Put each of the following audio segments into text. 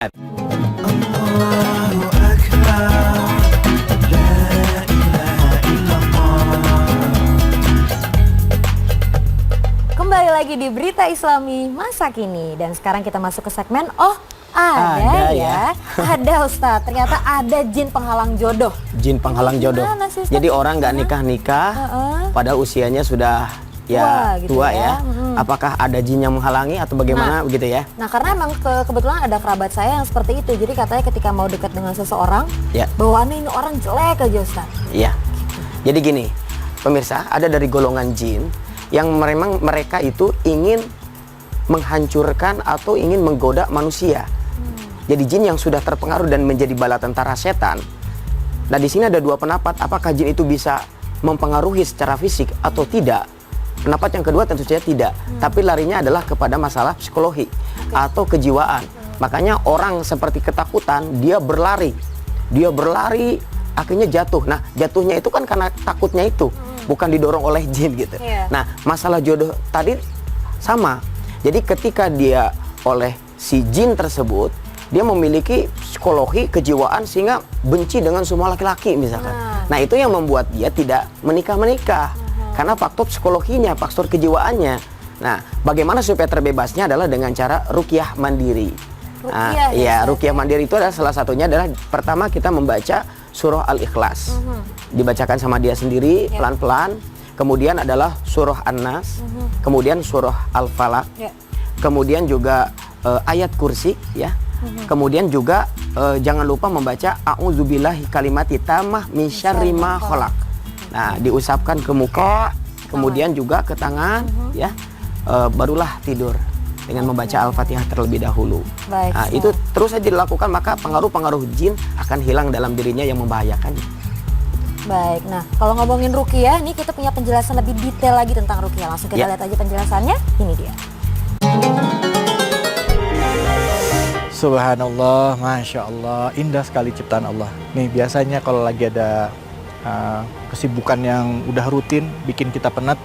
Allahu Akbar, la ilaha illallah. Kembali lagi di Berita Islami Masa Kini. Dan sekarang kita masuk ke segmen ada ya. Ada Ustadz, ternyata ada jin penghalang jodoh. Jin penghalang jodoh. Gimana sih, Ustadz? Jadi orang nggak nikah-nikah, padahal usianya sudah tua ya. Apakah ada jin yang menghalangi atau bagaimana begitu ya? Nah, karena emang kebetulan ada kerabat saya yang seperti itu. Jadi katanya ketika mau dekat dengan seseorang, bawaannya ini orang jelek aja, Ustadz. Iya. Jadi gini, pemirsa, ada dari golongan jin yang memang mereka itu ingin menghancurkan atau ingin menggoda manusia. Jadi jin yang sudah terpengaruh dan menjadi bala tentara setan. Nah, di sini ada dua pendapat, apakah jin itu bisa mempengaruhi secara fisik atau tidak. Pendapat yang kedua tentu saja tidak, tapi larinya adalah kepada masalah psikologi atau kejiwaan. Makanya orang seperti ketakutan, dia berlari, akhirnya jatuh. Nah, jatuhnya itu kan karena takutnya itu, bukan didorong oleh jin gitu. Nah, masalah jodoh tadi sama. Jadi ketika dia oleh si jin tersebut, dia memiliki psikologi, kejiwaan sehingga benci dengan semua laki-laki misalkan. Nah, itu yang membuat dia tidak menikah. Karena faktor psikologinya, faktor kejiwaannya. Nah, bagaimana supaya terbebasnya adalah dengan cara ruqyah mandiri. Ruqyah mandiri itu adalah salah satunya adalah pertama kita membaca surah Al-Ikhlas. Dibacakan sama dia sendiri pelan-pelan. Kemudian adalah surah An-Nas, kemudian surah Al-Falaq. Kemudian juga ayat kursi ya. Kemudian juga jangan lupa membaca a'udzubillahi kalimati tammah min syarri ma khalaq. Nah, diusapkan ke muka, kemudian juga ke tangan, ya, barulah tidur dengan membaca Al-Fatihah terlebih dahulu. Baik, nah, itu terus saja dilakukan, maka pengaruh-pengaruh jin akan hilang dalam dirinya yang membahayakan. Baik, nah kalau ngomongin ruqyah, ini kita punya penjelasan lebih detail lagi tentang ruqyah. Langsung kita lihat aja penjelasannya, ini dia. Subhanallah, Masya Allah, indah sekali ciptaan Allah. Nih biasanya kalau lagi ada kesibukan yang udah rutin bikin kita penat,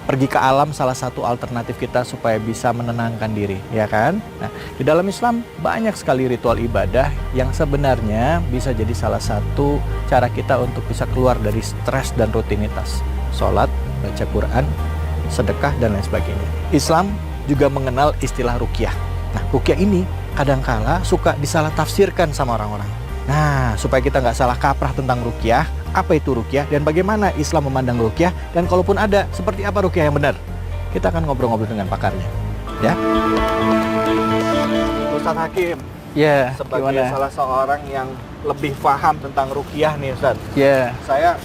pergi ke alam salah satu alternatif kita supaya bisa menenangkan diri, ya kan? Nah, di dalam Islam banyak sekali ritual ibadah yang sebenarnya bisa jadi salah satu cara kita untuk bisa keluar dari stres dan rutinitas. Sholat, baca Quran, sedekah, dan lain sebagainya. Islam juga mengenal istilah ruqyah. Nah, ruqyah ini kadangkala suka disalah tafsirkan sama orang-orang. Nah, supaya kita nggak salah kaprah tentang ruqyah, apa itu ruqyah dan bagaimana Islam memandang ruqyah, dan kalaupun ada, seperti apa ruqyah yang benar? Kita akan ngobrol-ngobrol dengan pakarnya, ya. Ustadz Hakim, sebagai salah seorang yang lebih paham tentang ruqyah nih, Ustadz. Saya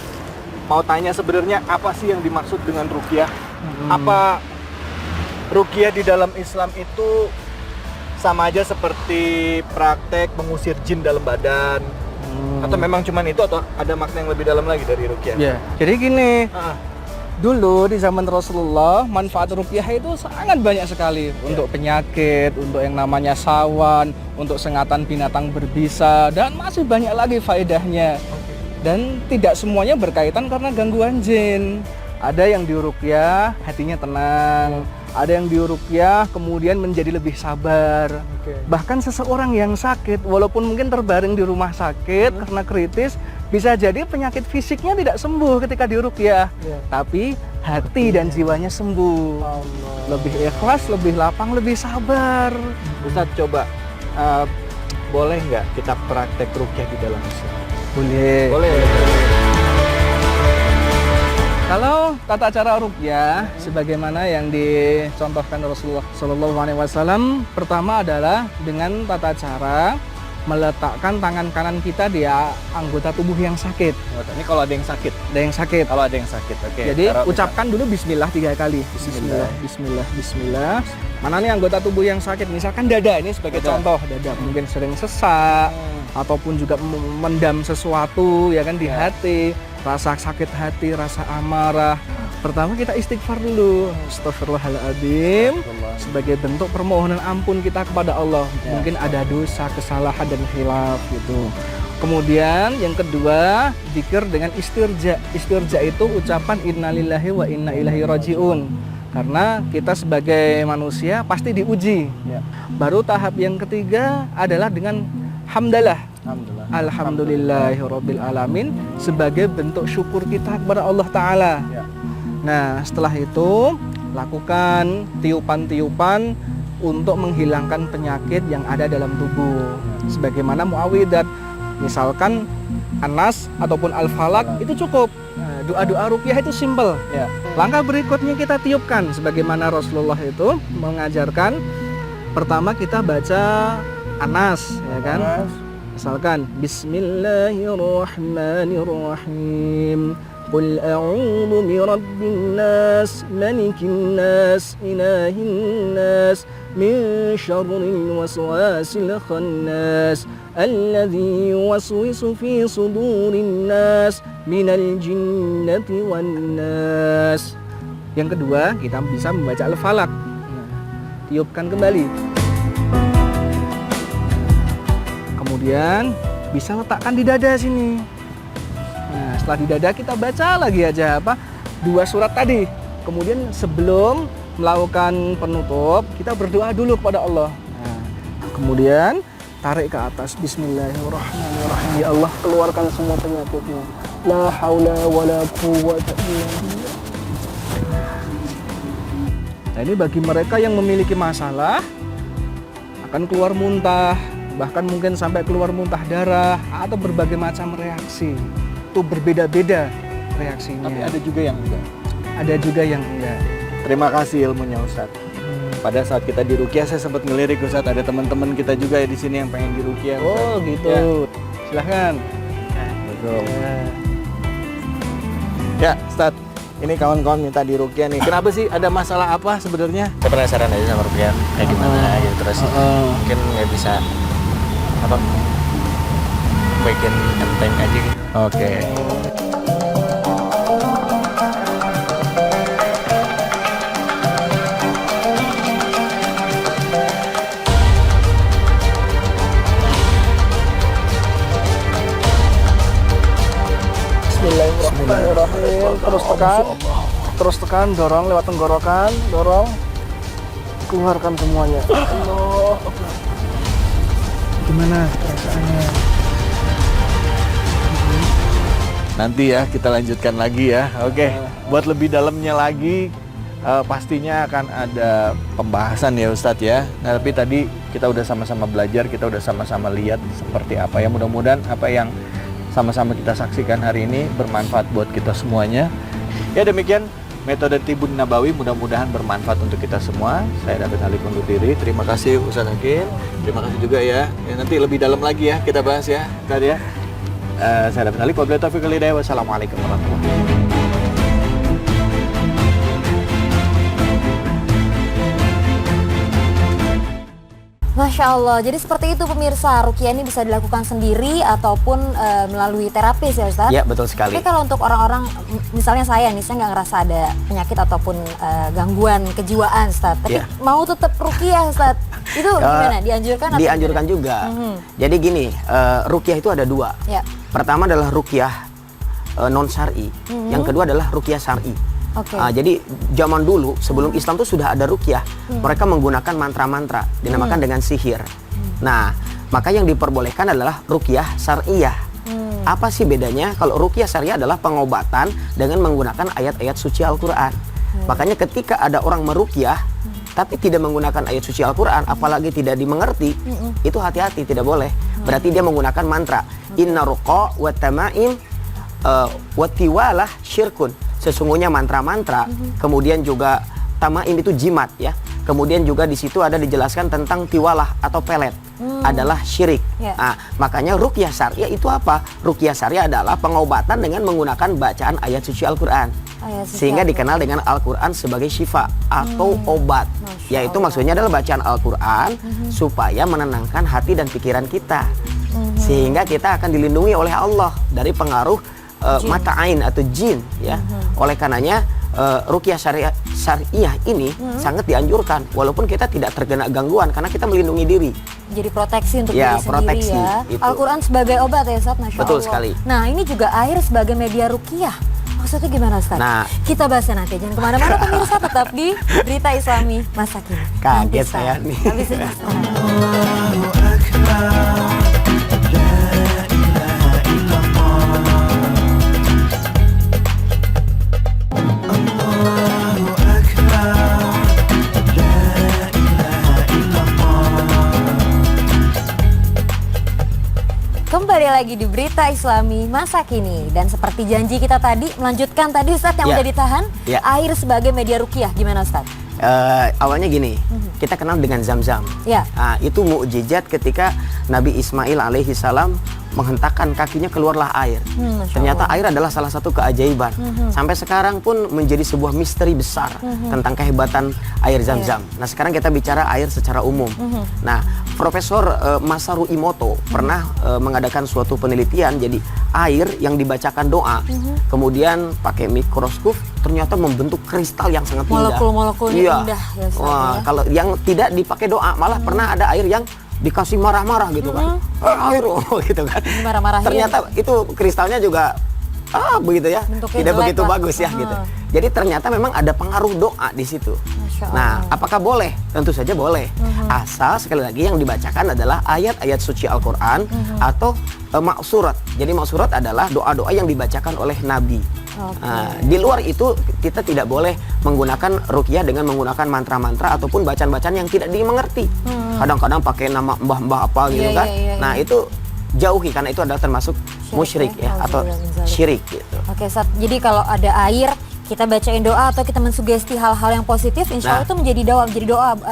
mau tanya sebenarnya apa sih yang dimaksud dengan ruqyah? Apa ruqyah di dalam Islam itu sama aja seperti praktek mengusir jin dalam badan, atau memang cuman itu, atau ada makna yang lebih dalam lagi dari ruqyah? Jadi gini, dulu di zaman Rasulullah manfaat ruqyah itu sangat banyak sekali untuk penyakit, untuk yang namanya sawan, untuk sengatan binatang berbisa, dan masih banyak lagi faedahnya. Dan tidak semuanya berkaitan karena gangguan jin. Ada yang diruqyah hatinya tenang, ada yang diruqyah kemudian menjadi lebih sabar. Bahkan seseorang yang sakit, walaupun mungkin terbaring di rumah sakit karena kritis, bisa jadi penyakit fisiknya tidak sembuh ketika diruqyah, tapi hati dan jiwanya sembuh. Lebih ikhlas, lebih lapang, lebih sabar. Ustadz, coba boleh nggak kita praktek ruqyah di dalam Islam? Boleh. Kalau tata cara ruqyah sebagaimana yang dicontohkan Rasulullah SAW, pertama adalah dengan tata cara meletakkan tangan kanan kita di anggota tubuh yang sakit. Ini kalau ada yang sakit? Ada yang sakit. Kalau ada yang sakit, oke. Jadi ucapkan dulu Bismillah 3 kali. Bismillah. Mana nih anggota tubuh yang sakit? Misalkan dada, ini sebagai contoh. Dada mungkin sering sesak, ataupun juga mendam sesuatu ya kan di hati. Rasa sakit hati, rasa amarah. Pertama kita istighfar dulu. Astagfirullahaladzim. Sebagai bentuk permohonan ampun kita kepada Allah. Mungkin ada dosa, kesalahan, dan khilaf gitu. Kemudian yang kedua, zikir dengan istirja. Istirja itu ucapan innalillahi wa inna ilaihi rajiun. Karena kita sebagai manusia pasti diuji. Ya. Baru tahap yang ketiga adalah dengan hamdalah. Alhamdulillahirabbil alamin sebagai bentuk syukur kita kepada Allah Ta'ala. Ya. Nah, setelah itu lakukan tiupan-tiupan untuk menghilangkan penyakit yang ada dalam tubuh. Sebagaimana muawidat, misalkan Anas ataupun Al-Falaq itu cukup. Nah, doa-doa ruqyah itu simple. Ya. Langkah berikutnya kita tiupkan sebagaimana Rasulullah itu mengajarkan. Pertama kita baca Anas, ya kan? Anas. Misalkan Bismillahirrahmanirrahim. Qul a'udzu birabbin nas, malikin nas, ilahin nas, min syarril waswasil khannas, alladzi yuwaswisu fi sudurin nas, minal jinnati wan nas. Yang kedua, kita bisa membaca Al-Falaq. Nah, tiupkan kembali. Kemudian bisa letakkan di dada sini. Nah, setelah di dada kita baca lagi aja dua surat tadi. Kemudian sebelum melakukan penutup, kita berdoa dulu kepada Allah. Nah, kemudian tarik ke atas. Bismillahirrahmanirrahim. Ya Allah, keluarkan semua penyakitnya. La haula wala quwwata illa billah. Nah, ini bagi mereka yang memiliki masalah akan keluar muntah, bahkan mungkin sampai keluar muntah darah atau berbagai macam reaksi. Itu berbeda-beda reaksinya. Tapi ada juga yang enggak. Ada juga yang enggak. Terima kasih ilmunya Ustadz. Pada saat kita di ruqyah saya sempat ngelirik Ustadz, ada teman-teman kita juga di sini yang pengen di ruqyah. Oh gitu. Ya. Silahkan. Betul. Ya Ustadz, ini kawan-kawan minta di ruqyah nih. Kenapa sih? Ada masalah apa sebenarnya? Saya penasaran aja sama rupiah kayak gimana gitu, terus mungkin nggak bisa bikin enteng aja gitu. Oke. Bismillahirrahmanirrahim. Terus tekan, dorong lewat tenggorokan, dorong, keluarkan semuanya. Allah. Gimana perasaannya? Nanti ya kita lanjutkan lagi ya. Oke. Buat lebih dalamnya lagi pastinya akan ada pembahasan ya Ustadz ya. Nah, tapi tadi kita udah sama-sama belajar, kita udah sama-sama lihat seperti apa ya. Mudah-mudahan apa yang sama-sama kita saksikan hari ini bermanfaat buat kita semuanya. Ya demikian metode Tibun Nabawi, mudah-mudahan bermanfaat untuk kita semua. Saya David Halik undur diri. Terima kasih Ustadz Hakim. Terima kasih juga ya. Nanti lebih dalam lagi ya kita bahas ya. Tadi ya. Saya David Halik. Wabillahi taufiq wal hidayah. Wassalamualaikum warahmatullahi wabarakatuh. Masya Allah, jadi seperti itu pemirsa, ruqyah ini bisa dilakukan sendiri ataupun melalui terapis ya Ustadz? Ya, betul sekali. Tapi kalau untuk orang-orang, misalnya saya nih, saya nggak ngerasa ada penyakit ataupun gangguan kejiwaan Ustadz, tapi mau tetap ruqyah Ustadz, itu gimana? Dianjurkan? Dianjurkan juga. Jadi gini, ruqyah itu ada dua. Ya. Pertama adalah ruqyah non syar'i, yang kedua adalah ruqyah syar'i. Okay. Jadi zaman dulu sebelum Islam tuh sudah ada ruqyah, mereka menggunakan mantra-mantra dinamakan dengan sihir. Nah, maka yang diperbolehkan adalah ruqyah syar'iyah. Apa sih bedanya? Kalau ruqyah syar'iyah adalah pengobatan dengan menggunakan ayat-ayat suci Al-Qur'an. Makanya ketika ada orang meruqyah tapi tidak menggunakan ayat suci Al-Qur'an, apalagi tidak dimengerti, itu hati-hati, tidak boleh. Berarti dia menggunakan mantra. Inna ruqa wa tama'im wa tiwalah syirkun. Sesungguhnya mantra-mantra, kemudian juga tamaim itu jimat ya. Kemudian juga di situ ada dijelaskan tentang tiwalah atau pelet adalah syirik. Nah, makanya ruqyah syariah itu apa? Ruqyah syariah adalah pengobatan dengan menggunakan bacaan ayat suci Al-Qur'an. Sehingga dikenal dengan Al-Qur'an sebagai syifa atau obat. Yaitu maksudnya adalah bacaan Al-Qur'an supaya menenangkan hati dan pikiran kita. Sehingga kita akan dilindungi oleh Allah dari pengaruh mata ain atau jin ya. Oleh karenanya ruqyah syariah ini sangat dianjurkan walaupun kita tidak terkena gangguan karena kita melindungi diri. Jadi proteksi untuk ya, diri proteksi, sendiri ya. itu. Al-Qur'an sebagai obat ya Ustadz, Masya Betul Allah. sekali. Nah ini juga air sebagai media ruqyah. Maksudnya gimana Ustaz? Nah. Kita bahasnya nanti, jangan kemana-mana pemirsa, tetap di Berita Islami Masa Kini. Nanti, Kaget Ustaz. saya nih. Habis ini, Ustaz. Allahu Akbar. La ilaha illallah. Allahu Akbar. La ilaha illallah. Kembali lagi di Berita Islami Masa Kini. Dan seperti janji kita tadi, melanjutkan tadi Ustadz yang Ya. udah ditahan, Ya. air sebagai media ruqyah. Gimana Ustadz? Awalnya gini, kita kenal dengan Zam-Zam. Ya. Nah, itu mukjizat ketika Nabi Ismail alaihi salam menghentakkan kakinya keluarlah air. Masya Ternyata Allah. air adalah salah satu keajaiban. Sampai sekarang pun menjadi sebuah misteri besar tentang kehebatan air Zam-Zam. Nah, sekarang kita bicara air secara umum. Nah, Profesor Masaru Emoto pernah mengadakan suatu penelitian. Jadi air yang dibacakan doa, kemudian pakai mikroskop ternyata membentuk kristal yang sangat indah. Molekul-molekulnya Iya. indah ya, Ustaz, Wah, ya. kalau yang tidak dipakai doa, malah pernah ada air yang dikasih marah-marah gitu kan. Air gitu kan. Dimarah-marahin. Ternyata itu kristalnya juga begitu ya. Bentuknya Tidak jelek begitu lah. bagus ya gitu. Jadi ternyata memang ada pengaruh doa di situ. Masya Nah, Allah. apakah boleh? Tentu saja boleh. Asal sekali lagi yang dibacakan adalah ayat-ayat suci Al-Qur'an atau maksurat. Jadi maksurat adalah doa-doa yang dibacakan oleh Nabi. Oke. Nah, di luar itu kita tidak boleh menggunakan ruqyah dengan menggunakan mantra-mantra ataupun bacaan-bacaan yang tidak dimengerti. Kadang-kadang pakai nama mbah-mbah apa gitu Iya, kan. iya, iya, Nah, iya. itu jauhi karena itu adalah termasuk musyrik ya, ya atau auzubillah min dzalik. syirik gitu. Oke Ustadz, jadi kalau ada air, kita bacain doa atau kita mensugesti hal-hal yang positif, insya Allah Nah. itu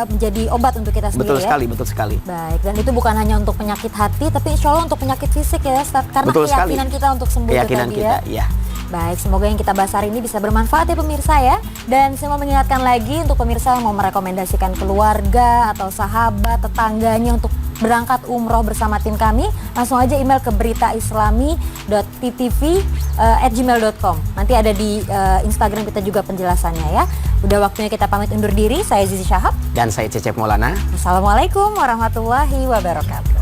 menjadi obat untuk kita sendiri Betul ya. sekali, betul sekali. Baik, dan itu bukan hanya untuk penyakit hati, tapi insya Allah untuk penyakit fisik ya Ustadz. Karena Betul sekali. keyakinan kita untuk sembuh itu Keyakinan tadi kita, ya. ya. Baik, semoga yang kita bahas hari ini bisa bermanfaat ya pemirsa ya. Dan saya mau mengingatkan lagi untuk pemirsa yang mau merekomendasikan keluarga atau sahabat, tetangganya untuk berangkat umroh bersama tim kami, langsung aja email ke beritaislami.ttv@gmail.com. Nanti ada di Instagram kita juga penjelasannya ya. Udah waktunya kita pamit undur diri. Saya Zizi Syahab. Dan saya Cecep Maulana. Assalamualaikum warahmatullahi wabarakatuh.